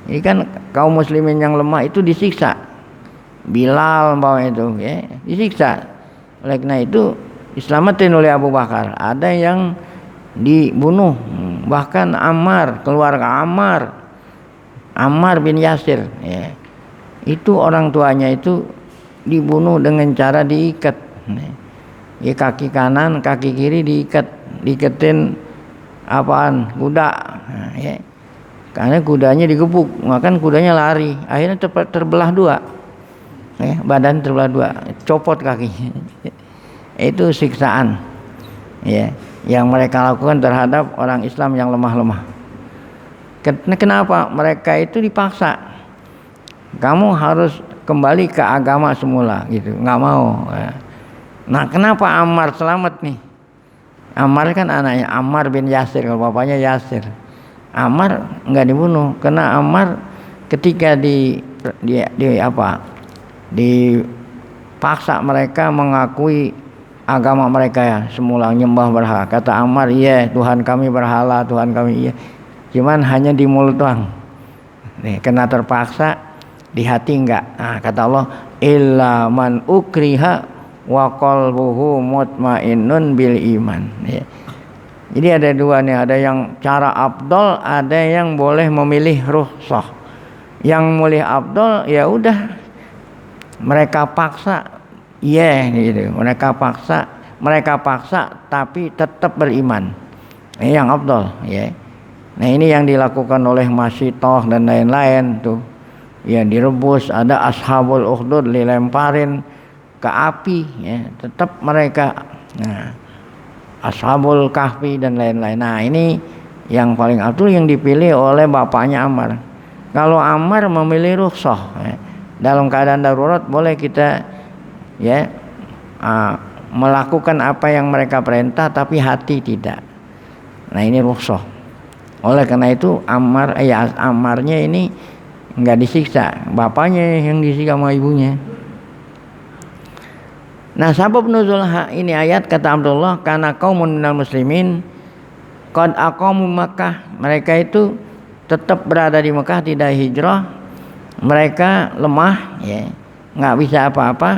Ini kan kaum muslimin yang lemah itu disiksa. Bilal bawa itu ya, disiksa. Oleh karena itu diselamatin oleh Abu Bakar. Ada yang dibunuh, bahkan Ammar, keluarga Ammar bin Yasir ya. Itu orang tuanya itu dibunuh dengan cara diikat. Ya, kaki kanan, kaki kiri diiketin apaan? Kuda. Nah, ya. Karena kudanya digebuk, maka kudanya lari, akhirnya terbelah dua, badan terbelah dua, copot kakinya. Itu siksaan, ya, yang mereka lakukan terhadap orang Islam yang lemah-lemah. Kenapa? Mereka itu dipaksa, kamu harus kembali ke agama semula, gitu, nggak mau. Nah, kenapa Ammar selamat nih? Ammar kan anaknya Ammar bin Yasir, kalau bapaknya Yasir. Ammar nggak dibunuh karena Ammar ketika dipaksa mereka mengakui agama mereka ya, semula nyembah berhala. Kata Ammar, iya Tuhan kami berhala, Tuhan kami iya. Cuman hanya di mulut doang. Nih, kena terpaksa, di hati enggak. Nah, kata Allah, illa man ukriha wa qalbuhu mutmainnun bil iman. Ya. Jadi ada dua nih, ada yang cara afdol, ada yang boleh memilih rukhsah. Yang mulih afdol ya udah mereka paksa, gitu. Mereka paksa tapi tetap beriman. Ini yang afdol, ya. Nah, ini yang dilakukan oleh Masyitoh dan lain-lain tuh. Ya, direbus, ada ashabul ukhdud dilemparin ke api, ya, tetap mereka. Nah, Ashabul Kahfi dan lain-lain. Nah, ini yang paling afdal yang dipilih oleh bapaknya Ammar. Kalau Ammar memilih rukhsah, ya, dalam keadaan darurat boleh kita ya melakukan apa yang mereka perintah, tapi hati tidak. Nah, ini rukhsah. Oleh karena itu Ammarnya ini nggak disiksa, bapaknya yang disiksa sama ibunya. Nah, sabab nuzul ini ayat kata Abdullah, karena qaumun minal muslimin qad aqamu Makkah, mereka itu tetap berada di Mekah, tidak hijrah, mereka lemah, ya, nggak bisa apa-apa.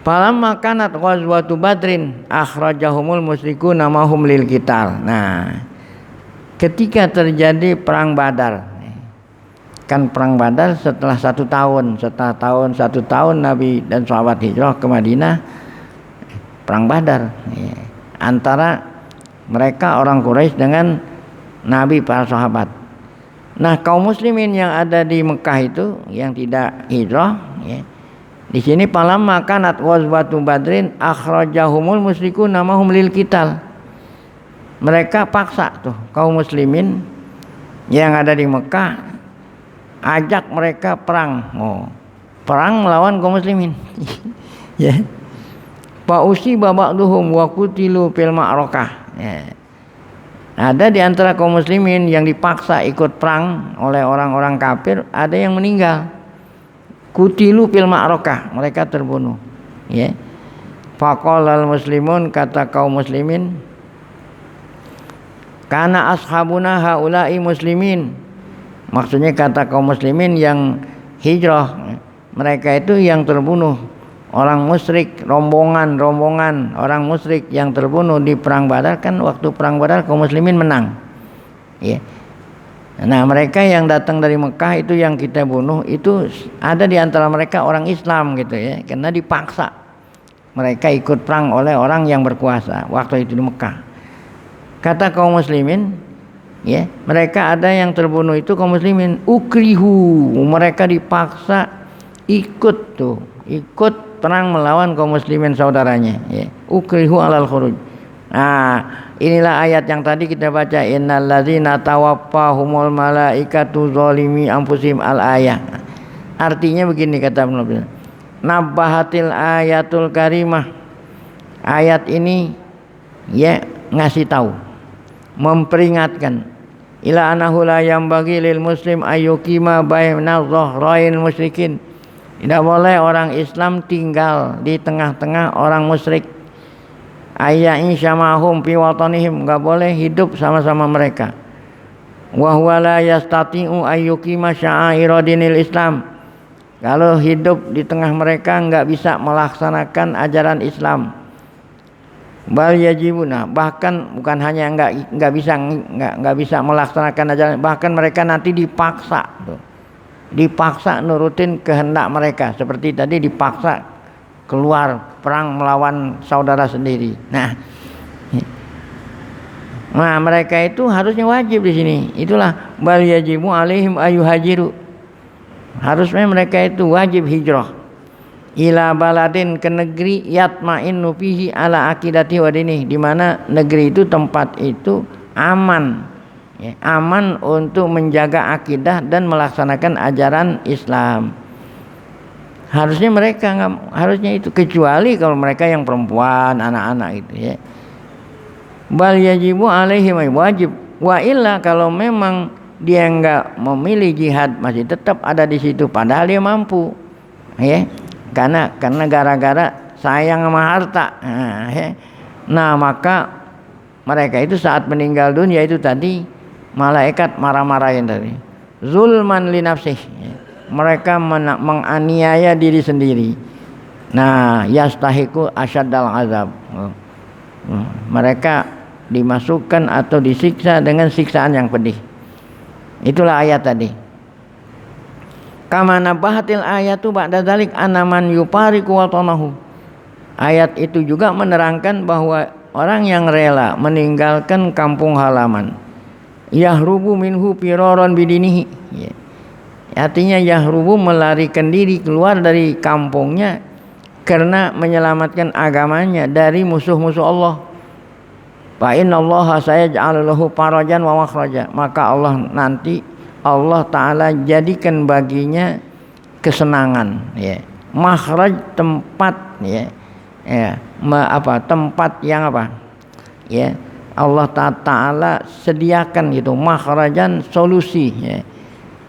Falamma kanat ghazwatu Badrin akhrajahumul musyrikuna mahum lil qital. Nah, ketika terjadi perang Badar, kan perang Badar setelah satu tahun Nabi dan sahabat hijrah ke Madinah, perang Badar ya, antara mereka orang Quraisy dengan Nabi para sahabat. Nah, kaum muslimin yang ada di Mekah itu yang tidak hijrah, ya, di sini falamma kanat ghazwatu Badrin akhrajahumul musyrikuna mahum lil qital. Mereka paksa tuh kaum muslimin yang ada di Mekah, ajak mereka perang, perang melawan kaum muslimin. Ya. Fa usiba ba'duhum wa qutilu fil ma'rakah. Ya. Ada di antara kaum muslimin yang dipaksa ikut perang oleh orang-orang kafir, ada yang meninggal. Qutilu fil ma'rakah, mereka terbunuh. Ya. Faqalal muslimun, kata kaum muslimin, kana ashabuna haula'i muslimin. Maksudnya kata kaum muslimin yang hijrah, mereka itu yang terbunuh, orang musyrik, rombongan orang musyrik yang terbunuh di perang Badar. Kan waktu perang Badar kaum muslimin menang, ya. Nah, mereka yang datang dari Mekah itu yang kita bunuh, itu ada di antara mereka orang Islam, gitu ya, karena dipaksa mereka ikut perang oleh orang yang berkuasa waktu itu di Mekah. Kata kaum muslimin, ya, mereka ada yang terbunuh itu kaum muslimin ukrihu, mereka dipaksa ikut perang melawan kaum muslimin saudaranya, ya. Ukrihu alal khuruj. Nah, inilah ayat yang tadi kita baca, innalladzina tawaffahumul malaikatu zalimi anfusihim al ayah. Artinya begini kata Ibnu, nabbahatil ayatul karimah. Ayat ini ya ngasih tahu, memperingatkan, ila anahu la yambagi lil muslim ayyukima baina dhahrain musyrikin. Tidak boleh orang Islam tinggal di tengah-tengah orang musyrik. Ayya'isha ma'hum fi watanihim, enggak boleh hidup sama-sama mereka. Wa huwa la yastati'u ayyukima sya'aira dinil Islam. Kalau hidup di tengah mereka enggak bisa melaksanakan ajaran Islam. Bal yajibuna, bahkan bukan hanya enggak bisa melaksanakan ajaran, bahkan mereka nanti dipaksa tuh. Dipaksa nurutin kehendak mereka, seperti tadi dipaksa keluar perang melawan saudara sendiri. Nah, mereka itu harusnya wajib di sini. Itulah bal yajibu alaihim ayuhajiru. Harusnya mereka itu wajib hijrah ila baladin, ke negeri yatma'innu fihi ala akidati wa dinih, di mana negeri itu, tempat itu aman. Ya, aman untuk menjaga akidah dan melaksanakan ajaran Islam. Harusnya mereka harusnya itu, kecuali kalau mereka yang perempuan, anak-anak itu ya. Bal yajibu alaihim, wajib. Wa illa, kalau memang dia enggak memilih jihad, masih tetap ada di situ padahal dia mampu. Ya. Karena gara-gara sayang sama harta. Nah, maka mereka itu saat meninggal dunia itu tadi malaikat marah-marahin tadi. Zulman li nafsihi. Mereka menganiaya diri sendiri. Nah, yastahiqu asyaddal azab. Mereka dimasukkan atau disiksa dengan siksaan yang pedih. Itulah ayat tadi. Kama nabahatil ayatu ba'da dzalik anaman yupariku watanahu. Ayat itu juga menerangkan bahwa orang yang rela meninggalkan kampung halaman, yahrubu minhu firaran bidinihi. Artinya yahrubu, melarikan diri keluar dari kampungnya karena menyelamatkan agamanya dari musuh-musuh Allah. Fa innallaha sayaj'alu lahu farajan wa makhraja. Maka Allah Ta'ala jadikan baginya kesenangan, ya. Makhraj, tempat, ya. Tempat yang apa? Ya. Allah Ta'ala sediakan gitu, makhrajan, solusi, ya,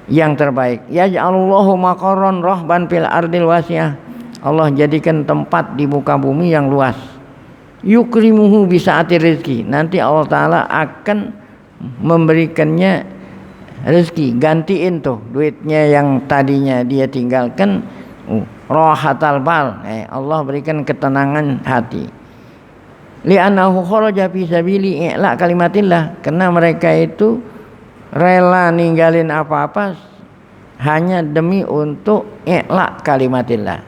yang terbaik. Yaj'alullahu maqarran rahban fil ardil wasiyah. Allah jadikan tempat di muka bumi yang luas. Yukrimuhu bisaati rizki. Nanti Allah Ta'ala akan memberikannya rezeki, gantiin tuh duitnya yang tadinya dia tinggalkan. Rahatal bal, Allah berikan ketenangan hati. Li'annahu kharaja fi sabili i'la kalimatillah. Karena mereka itu rela ninggalin apa-apa hanya demi untuk i'la kalimatillah.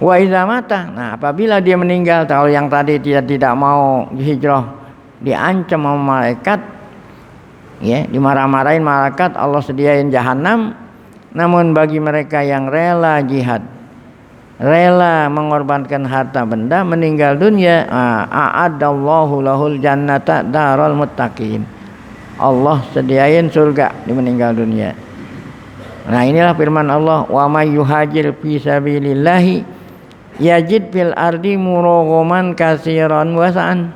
Wa idza mata, nah apabila dia meninggal, kalau yang tadi tidak mau hijrah diancam sama malaikat, ya, dimarah-marahin malaikat, Allah sediain jahanam. Namun bagi mereka yang rela jihad, rela mengorbankan harta benda, meninggal dunia, a'adallahu lahul jannata darul muttaqin. Allah sediain surga di meninggal dunia. Nah, inilah firman Allah, wa may yuhajir fi sabilillahi yajid fil ardi muraghaman katsiran wasa'an.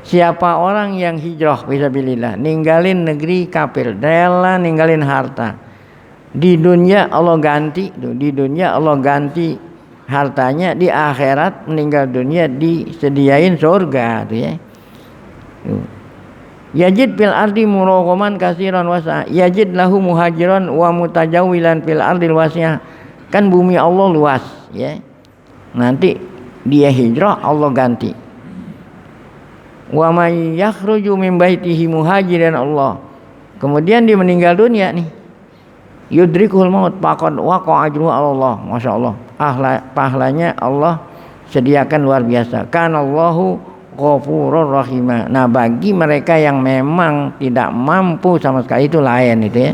Siapa orang yang hijrah fisabilillah, ninggalin negeri kafir, rela ninggalin harta, di dunia Allah ganti, di dunia Allah ganti hartanya, di akhirat meninggal dunia disediain surga tuh, ya. Yajid fil ardi muraghaman katsiran wasa, yajid lahu muhajiran wa mutajawwilan fil ardil wasiyah. Kan bumi Allah luas, ya. Nanti dia hijrah Allah ganti. Wa may yakhruju min baitihi muhajiran Allah. Kemudian dia meninggal dunia nih. Yudrikul maut faqad waqa ajruhu Allah. Masyaallah. Pahalanya Allah sediakan luar biasa. Kanallahu ghafurur rahim. Nah, bagi mereka yang memang tidak mampu sama sekali itu lain itu, ya.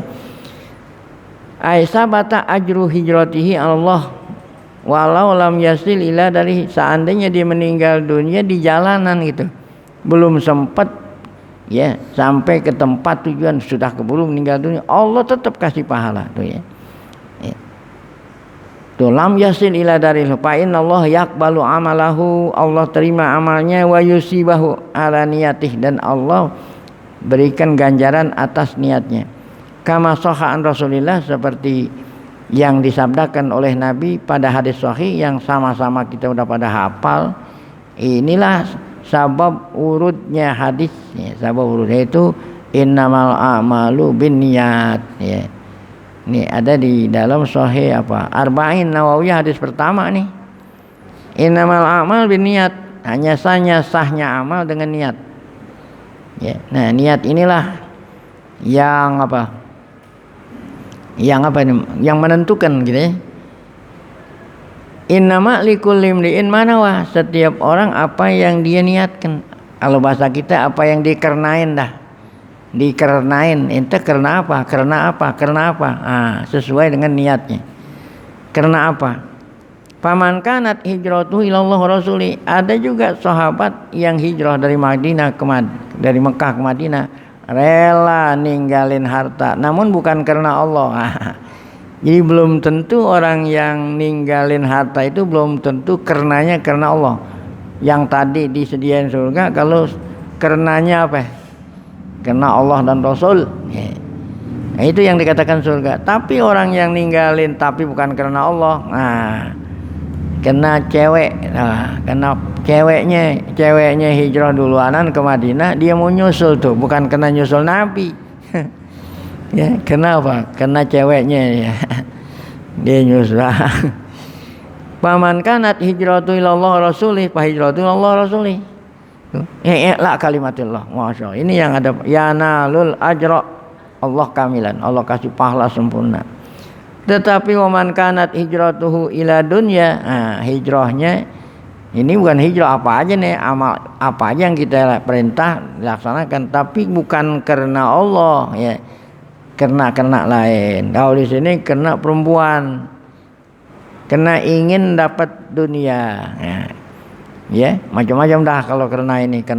Aisabata ajru hijratihi Allah walau lam yasil ila dari, seandainya dia meninggal dunia di jalanan gitu, belum sempat, ya, sampai ke tempat tujuan, sudah keburu meninggal dunia, Allah tetap kasih pahala tuh, ya. Tuh, lam yasil ila dari fa innallaha yaqbalu amalahu, Allah terima amalnya, wa yusibahu ala niyatih, dan Allah berikan ganjaran atas niatnya. Kama sahha an Rasulillah, seperti yang disabdakan oleh Nabi pada hadis sahih yang sama-sama kita udah pada hafal, inilah sabab urutnya hadis, ya, sabab urutnya itu innamal a'malu binniyat, ya. Ini ada di dalam Sahih Arba'in Nawawiyah hadis pertama nih. Innamal a'mal binniyat, hanya sahnya amal dengan niat. Ya. Nah, niat inilah yang yang menentukan gitu ya. Innama likulli imri'in manawa, setiap orang apa yang dia niatkan. Kalau bahasa kita apa yang dikerenain dah. Dikerenain, ente karena apa? Karena apa? Karena apa? Sesuai dengan niatnya. Karena apa? Faman kanat hijratuhu ilallah rasuli. Ada juga sahabat yang hijrah dari dari Mekah ke Madinah, rela ninggalin harta, namun bukan karena Allah. Jadi belum tentu orang yang ninggalin harta itu belum tentu karenanya karena Allah. Yang tadi disediain surga, kalau karenanya apa? Karena Allah dan Rasul. Nah, itu yang dikatakan surga. Tapi orang yang ninggalin tapi bukan karena Allah, kena cewek. Kena ceweknya hijrah duluanan ke Madinah, dia mau nyusul tuh, bukan kena nyusul Nabi. Ya, kenapa? Karena ceweknya ya. Dia nyusul. Paman kanat hijratu ilallah rasulih, fa hijratu ilallah rasulih. La kalimatillah. Masya Allah. Ini yang ada yanalul ajra Allah kamilan. Allah kasih pahala sempurna. Tetapi waman kanat hijratuhu ila dunya, hijrahnya ini bukan hijrah apa aja nih, amal apa aja yang kita perintah laksanakan, tapi bukan karena Allah ya. Karena lain. Kalau di sini karena perempuan, karena ingin dapat dunia, ya macam-macam dah. Kalau karena ini, ya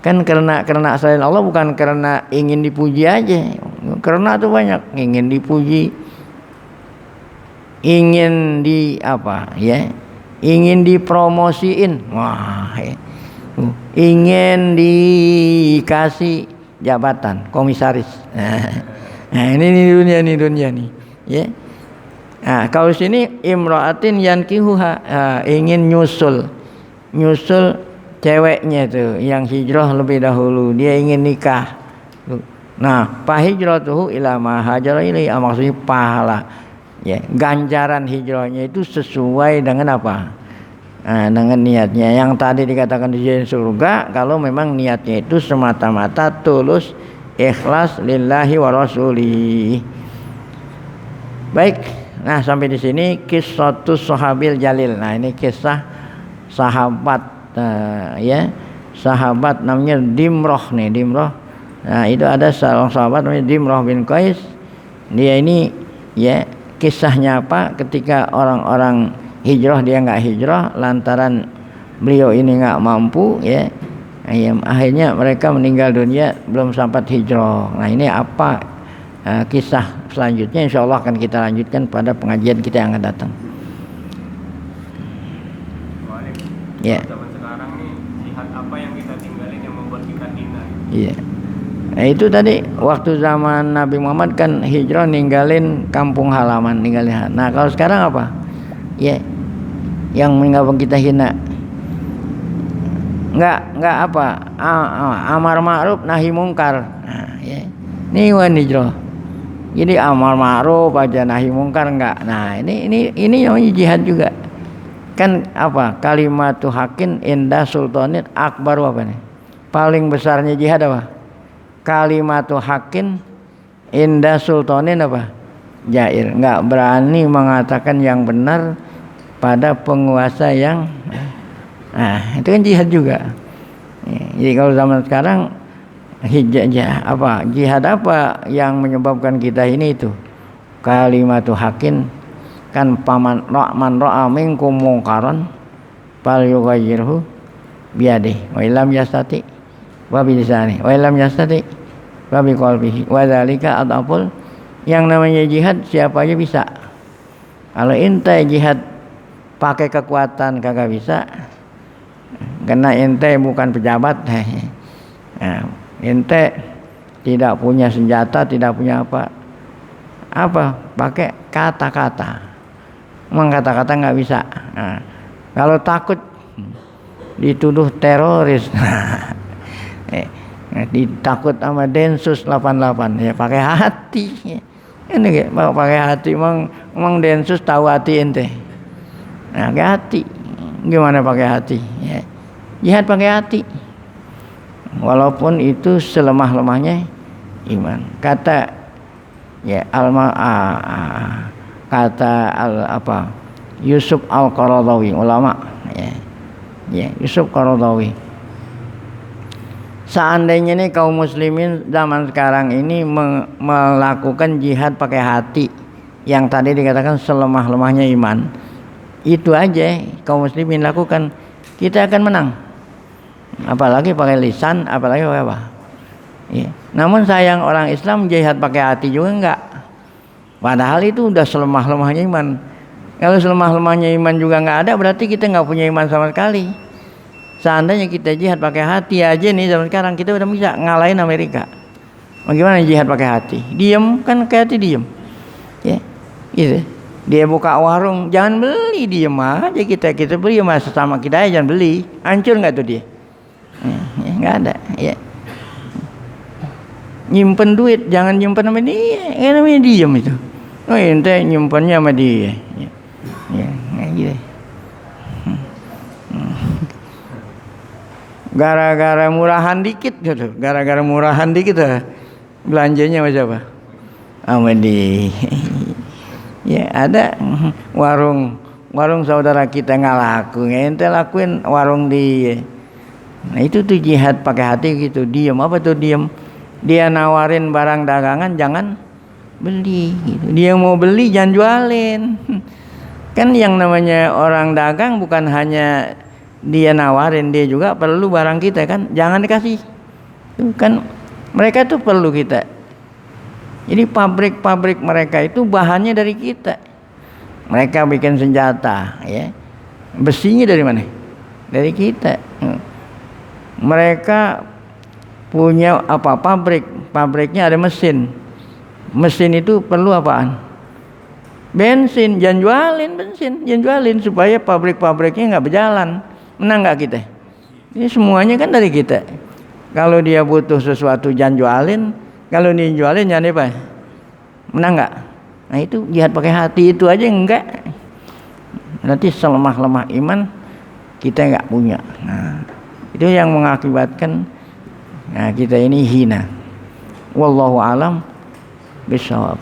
kan karena selain Allah, bukan karena ingin dipuji aja. Karena itu banyak, ingin dipuji, ingin ingin dipromosiin, ingin dikasih jabatan komisaris. Nah, ini dunia nih, ya. Nah, kalau sini imra'atin yankihuha, ingin nyusul ceweknya tuh yang hijrah lebih dahulu, dia ingin nikah. Nah, fa hijratuhu ila ma hajara ilaihi, maksudnya pahala, ya, ganjaran hijrahnya itu sesuai dengan apa? Dengan niatnya. Yang tadi dikatakan di surga, kalau memang niatnya itu semata-mata tulus, ikhlas lillahi wa rasuli. Baik. Nah, sampai di sini kisahus sahabil jalil. Nah, ini kisah sahabat, ya, sahabat namanya Dimroh nih, Dimroh. Nah, itu ada seorang sahabat namanya Dimroh bin Qais. Dia ini, ya, kisahnya apa? Ketika orang-orang hijrah, dia nggak hijrah lantaran beliau ini nggak mampu, ya. Akhirnya mereka meninggal dunia belum sempat hijrah. Nah, ini apa kisah selanjutnya? Insya Allah akan kita lanjutkan pada pengajian kita yang akan datang. Ya. Zaman sekarang nih, jihad apa yang kita tinggalin yang membuat kita hina? Iya. Nah, itu tadi waktu zaman Nabi Muhammad kan hijrah ninggalin kampung halaman, ninggalin. Nah, kalau sekarang apa? Ya, yang meninggalkan kita hina. Enggak apa? Amar ma'ruf nahi mungkar. Nah, ya. Ini wan hijrah. Jadi amar ma'ruf aja, nahi mungkar enggak. Nah, ini namanya jihad juga. Kan apa? Kalimatu haqqin inda sultanin akbaru apa nih? Paling besarnya jihad apa? Kalimatu haqqin inda sultanin apa? Jair. Enggak berani mengatakan yang benar pada penguasa yang itu kan jihad juga. Jadi kalau zaman sekarang jihad apa yang menyebabkan kita ini itu? Kalimatu haqqin, kan man ra'a minkum mungkaran fal yughayyirhu biyadihi wa illam yastati wa bilisani wa illam yastati wa biqalbihi wa dzalika adaful. Yang namanya jihad siapa aja bisa. Kalau ente jihad pakai kekuatan kagak bisa, karena ente bukan pejabat. Nah, ente tidak punya senjata, tidak punya apa pakai kata-kata. Emang kata-kata nggak bisa. Nah, Kalau takut dituduh teroris. Ditakut sama Densus 88 ya pakai hati. Ini kayak pakai hati emang Densus tahu hati ente. Nah, pakai hati. Gimana pakai hati? Ya. Jihad pakai hati. Walaupun itu selemah-lemahnya iman. Kata ya Yusuf Al-Qaradawi, ulama ya Yusuf Qaradawi. Seandainya nih kaum muslimin zaman sekarang ini melakukan jihad pakai hati yang tadi dikatakan selemah-lemahnya iman, itu aja kaum muslimin lakukan, kita akan menang. Apalagi pakai lisan, apalagi pakai apa? Ya. Namun sayang orang Islam jihad pakai hati juga enggak. Padahal itu udah selemah-lemahnya iman. Kalau selemah-lemahnya iman juga enggak ada, berarti kita enggak punya iman sama sekali. Seandainya kita jihad pakai hati aja nih zaman sekarang, kita udah bisa ngalahin Amerika. Bagaimana jihad pakai hati? Diem kan pakai hati diem. Ya, gitu. Dia buka warung, jangan beli, diem aja kita beli sama sesama kita aja, jangan beli. Hancur enggak tuh dia? Ya, enggak ada. Ya. Nyimpen duit, jangan nyimpen sama dia, kan namanya diem itu. Oh ente nyimpennya sama dia. Ya, gitu. Gara-gara murahan dikit gitu, gara-gara murahan dikit belanjanya sama siapa? Sama dia. Ya ada warung saudara kita nggak laku, ente lakuin warung dia. Nah itu tuh jihad pakai hati gitu, diem. Apa tuh diem? Dia nawarin barang dagangan jangan beli gitu. Dia mau beli jangan jualin. Kan yang namanya orang dagang bukan hanya dia nawarin, dia juga perlu barang kita kan, jangan dikasih. Kan mereka tuh perlu kita. Jadi pabrik-pabrik mereka itu bahannya dari kita. Mereka bikin senjata ya. Besinya dari mana? Dari kita. Mereka punya apa pabriknya ada mesin itu perlu apaan? Bensin, jangan jualin bensin, jangan jualin supaya pabrik-pabriknya nggak berjalan. Menang nggak kita? Ini semuanya kan dari kita. Kalau dia butuh sesuatu jangan jualin, kalau dia jualin jangan apa? Menang nggak? Nah itu jihad pakai hati itu aja enggak. Nanti selemah-lemah iman kita nggak punya. Nah itu yang mengakibatkan kita ini hina. Wallahu alam bishawab.